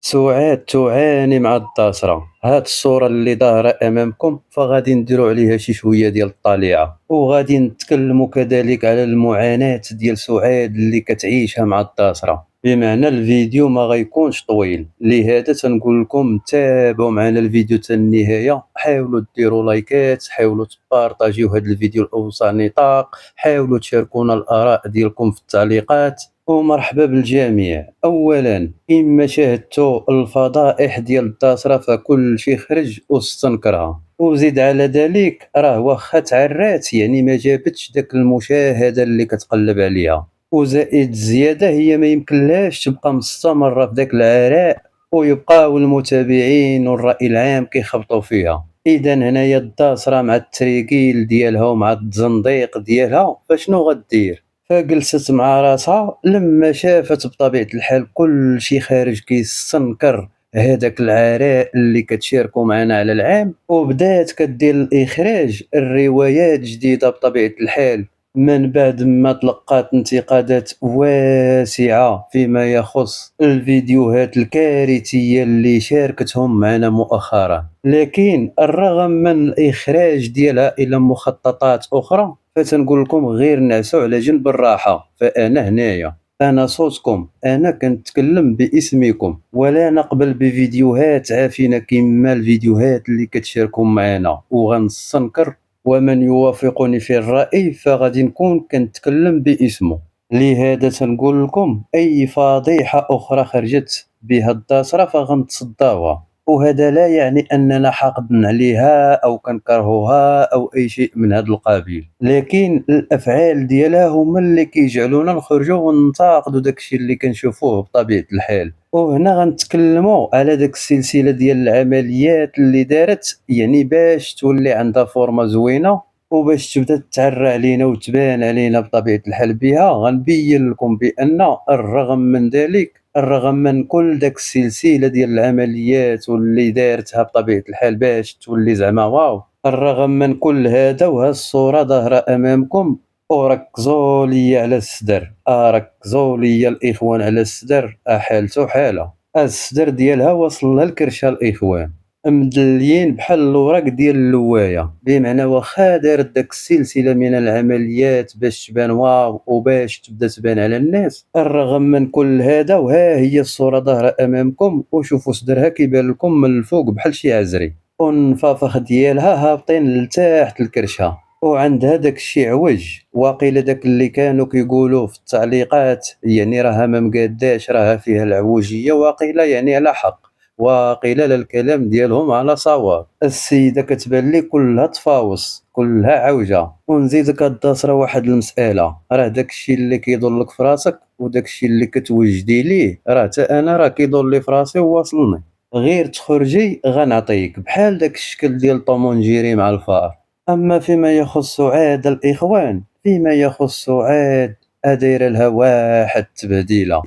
سعاد تعاني مع الداسرة. هاد الصورة اللي ظاهرة أمامكم فغادي نديرو عليها شي شوية ديال الطليعة، وغادي نتكلمو كذلك على المعاناة ديال سعاد اللي كتعيشها مع الداسرة. بمعنى الفيديو ما غيكونش طويل، لهذا تنقول لكم تابعوا معنا الفيديو حتى النهاية. حاولوا ديروا لايكات، حاولوا تبارطاجيو هاد الفيديو لأوسع نطاق، حاولوا تشاركونا الآراء ديالكم في التعليقات. ومرحبا بالجميع. اولا كما شاهدتوا الفضائح ديال الداسره فكل شي خرج واستنكرها، وزيد على ذلك راه واخا تعرات يعني ما جابتش داك المشاهده اللي كتقلب عليها، وزائد الزياده هي ما يمكنلهاش تبقى مستمره في داك العراء ويبقاو المتابعين والراي العام كيخبطوا فيها. اذا هنايا الداسره مع التريكيل ديالها ومع التزنديق ديالها فشنو غدير؟ فجلست مع راسها لما شافت بطبيعة الحال كل شي خارج كيستنكر هذاك العراء اللي كتشاركوا معنا على العام، وبدات كدير الإخراج الروايات جديدة بطبيعة الحال من بعد ما تلقات انتقادات واسعة فيما يخص الفيديوهات الكارثية اللي شاركتهم معنا مؤخرا. لكن الرغم من الإخراج ديالها إلى مخططات أخرى فتنقول لكم غير نعسوا على جنب الراحة. فأنا هنايا، أنا صوتكم، أنا كنتكلم باسمكم، ولا نقبل بفيديوهات عافية كما الفيديوهات اللي كتشاركوا معنا، وغنستنكر ومن يوافقني في الرأي فغادي نكون كنتكلم باسمه. لهذا تنقول لكم أي فضيحة أخرى خرجت بها الداسرة فغنتصداوها، وهذا لا يعني أننا حاقدين عليها أو كنكرهوها أو أي شيء من هذا القبيل، لكن الأفعال ديالها هما اللي كيجعلونا نخرجوا وننتقدوا داكشي اللي كنشوفوه بطبيعة الحال. وهنا غنتكلموا على داك السلسلة ديال العمليات اللي دارت يعني باش تولي عندها فورمة زوينة وباش تبدا تتعرى علينا وتبان علينا بطبيعة الحال بها. غنبين لكم بأن الرغم من ذلك، الرغم من كل داك السلسلة ديال العمليات واللي دارتها بطبيعة الحال باش تولي زعما واو، الرغم من كل هذا وها الصورة ظاهرة أمامكم، وركزوا لي على الصدر، ركزوا لي الإخوان على الصدر، حالته حالة الصدر ديالها وصل لها الكرشة الإخوان، مدليين بحال الوراق ديال اللواية. بمعنى واخا دارت داك السلسلة من العمليات باش تبان واو وباش تبدا تبان على الناس، الرغم من كل هذا وها هي الصورة ظاهرة أمامكم، وشوفوا صدرها كيبان لكم من الفوق بحال شي عزري، والنفافخ ديالها هابطين لتحت الكرشة، وعندها داك الشي عوج. واقيلا داك اللي كانوا كيقولوا في التعليقات يعني راها ما مقاداش راها فيها العوجية، واقيلا يعني على حق، وقيل الكلام ديالهم على صواب. السيدة كتبان لي كلها تفاوص، كلها عوجة. ونزيدك الداسرة واحد المسألة، راه داكشي اللي كيدور لك في راسك وداكشي اللي كتوجدي ليه راه حتى انا راه كيدور لي في راسي وواصلني. غير تخرجي غنعطيك بحال داك الشكل ديال طومون جيري مع الفار. اما فيما يخص عاد الاخوان، فيما يخص عاد ادير لها واحد التبديله.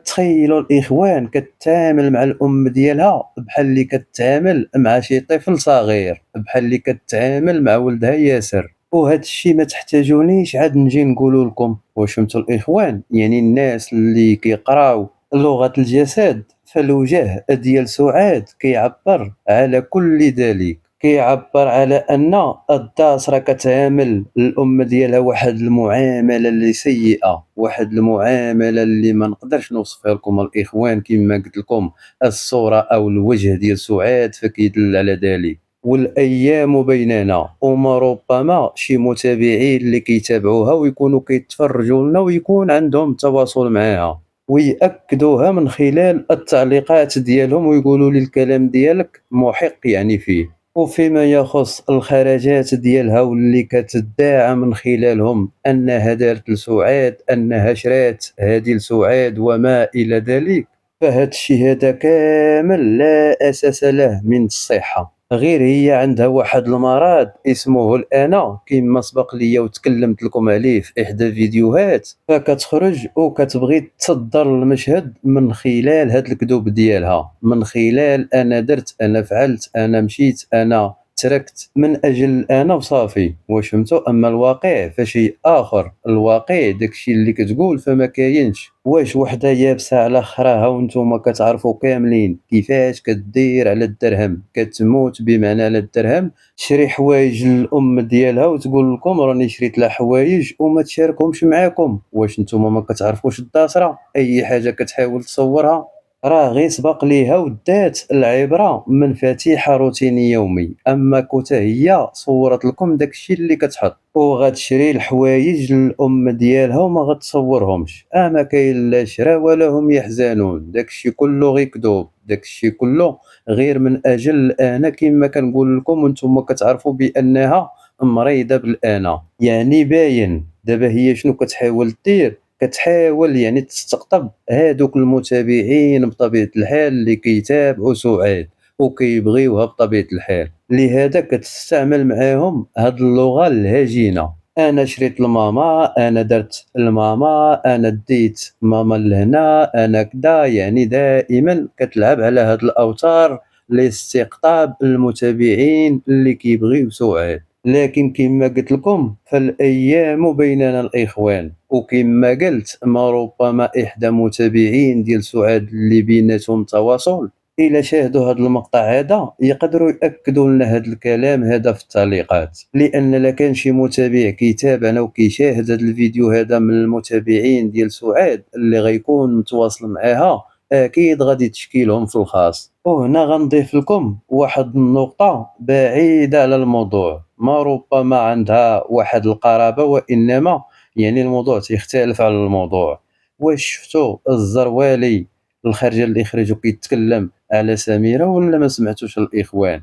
تخيلوا الإخوان كتعامل مع الأم ديالها بحال اللي كتعامل مع شي طفل صغير، بحال اللي كتعامل مع ولدها ياسر. وهذا الشيء ما تحتاجونيش عاد نجي نقول لكم. واش فهمتوا الإخوان؟ يعني الناس اللي كيقراو لغة الجسد فالوجه ديال سعاد كيعبر على كل ذلك، كيعبر على ان الداسرة كتعامل الام ديالها واحد المعامله اللي سيئه، واحد المعامله اللي ما نقدرش نوصفها لكم الاخوان. كما قلت لكم الصوره او الوجه ديال سعاد فكيدل على ذلك، والايام بيننا، وما ربما شي متابعين اللي كيتابعوها ويكونوا كيتفرجوا لنا ويكون عندهم تواصل معها ويأكدوها من خلال التعليقات ديالهم ويقولوا لي الكلام ديالك محق يعني فيه. وفيما يخص الخرجات ديالها واللي كتدعى من خلالهم أنها دارت لسعاد، أنها شرات هذه لسعاد وما إلى ذلك، فهاد الشيء هذا كامل لا أساس له من الصحة. غير هي عندها واحد المرض اسمه الأنا كما سبق لي وتكلمت لكم عليه في إحدى الفيديوهات، فكتخرج وكتبغي تصدر المشهد من خلال هاد الكذوب ديالها، من خلال أنا درت، أنا فعلت، أنا مشيت، أنا تركت من أجل الأنا وصافي، واش فهمتوا؟ أما الواقع فشيء آخر، الواقع داكشي اللي كتقول فما كاينش، واش وحدة يابسة على خراها وانتوما كتعرفوا كاملين كيفاش كدير على الدرهم، كتموت بمعنى على الدرهم، تشري حوايج للأم ديالها وتقول لكم راني شريت لها حوايج وما تشاركهمش معاكم، واش نتوما ما كتعرفوش الداسرة؟ أي حاجة كتحاول تصورها راه غير سبق ليها ودات العبرة من مفاتيح روتيني يومي، أما كوتا هي صورت لكم داكشي اللي كتحط وغتشري الحوايج للأم ديالها وما غتصورهمش، ما كاين لا شرا ولا هم يحزنون، داكشي كله غير كذوب، داكشي كله غير من أجل الأنا كما كنقول لكم وانتم كتعرفوا بأنها مريضة بالأنا، يعني باين دابا هي شنو كتحاول دير، كتحاول يعني تستقطب هادوك المتابعين بطبيعة الحال اللي كيتابعوا سعاد وكيبغيوها بطبيعة الحال، لهذا كتستعمل معاهم هاد اللغة الهجينة، أنا شريت لماما، أنا درت لماما، أنا ديت ماما لهنا، أنا كدا، يعني دائما كتلعب على هاد الأوتار لاستقطاب المتابعين اللي كيبغيو سعاد. لكن كما قلت لكم فالأيام بيننا الإخوان، وكما قلت ما ربما إحدى متابعين ديال سعاد اللي بيناتهم تواصل إلا شاهدوا هذا المقطع هذا يقدروا يأكدوا لنا هذا الكلام هذا في التعليقات، لأن لا كان شي متابع كيتابعنا وكيشاهد هذا الفيديو هذا من المتابعين ديال سعاد اللي غيكون متواصل معاها أكيد غادي تشكيلهم في الخاص. وهنا غنضيف لكم واحد النقطة بعيدة على الموضوع، ما ربما عندها واحد القرابة وإنما يعني الموضوع تيختلف على الموضوع. واش شفتوا الزروالي الخرجة اللي خرج وكيتكلم على سميرة ولا ما سمعتوش الإخوان؟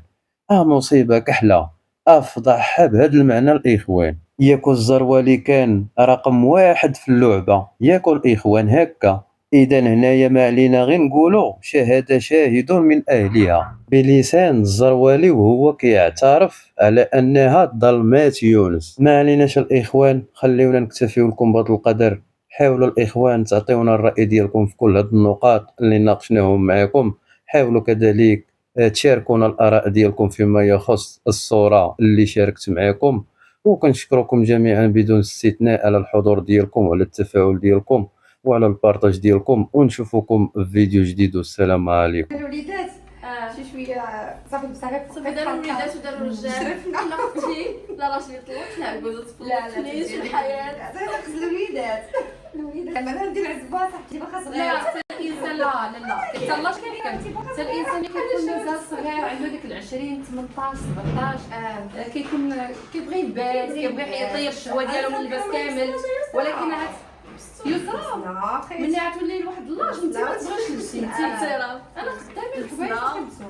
مصيبة كحلة أفضحها بهذا المعنى الإخوان، ياكو الزروالي كان رقم واحد في اللعبة، ياكو الإخوان هكا. إذا هنايا ما علينا غير نقولوا شهادة شاهد من أهلها بلسان الزروالي وهو كيعترف على أنها ظلمات يونس. ما عليناش الإخوان، خليونا نكتفيو لكم بهذا القدر، حاولوا الإخوان تعطيونا الرأي ديالكم في كل هاد النقاط اللي ناقشناهم معكم، حاولوا كذلك تشاركونا الآراء ديالكم فيما يخص الصورة اللي شاركت معكم، وكنشكركم جميعا بدون استثناء على الحضور ديالكم وعلى التفاعل ديالكم وعلى البارطاج ديالكم، ونشوفكم في فيديو جديد والسلام عليكم. الوليدات شي شويه صافي بصافي صافي داروا الوليدات وداروا الرجال. شرفنا. لا اختي لا راه شريت لك لا جوزة لا تفلتنيش في الحياة. خص الوليدات انا ندير عزبه صاحبتي ما خاص لا الانسان لا كيتهلاش كيف كان حتى الانسان اللي كيكون مازال صغير عنده ديك 20 18 17 كيكون كيبغي يلبس كيبغي يطير الشهوه ديالو من اللباس كامل، ولكن عاد يسرى ملي عتولي لواحد اللاج انت ما تبغيش تلبسي انت انا خدامه الحوايج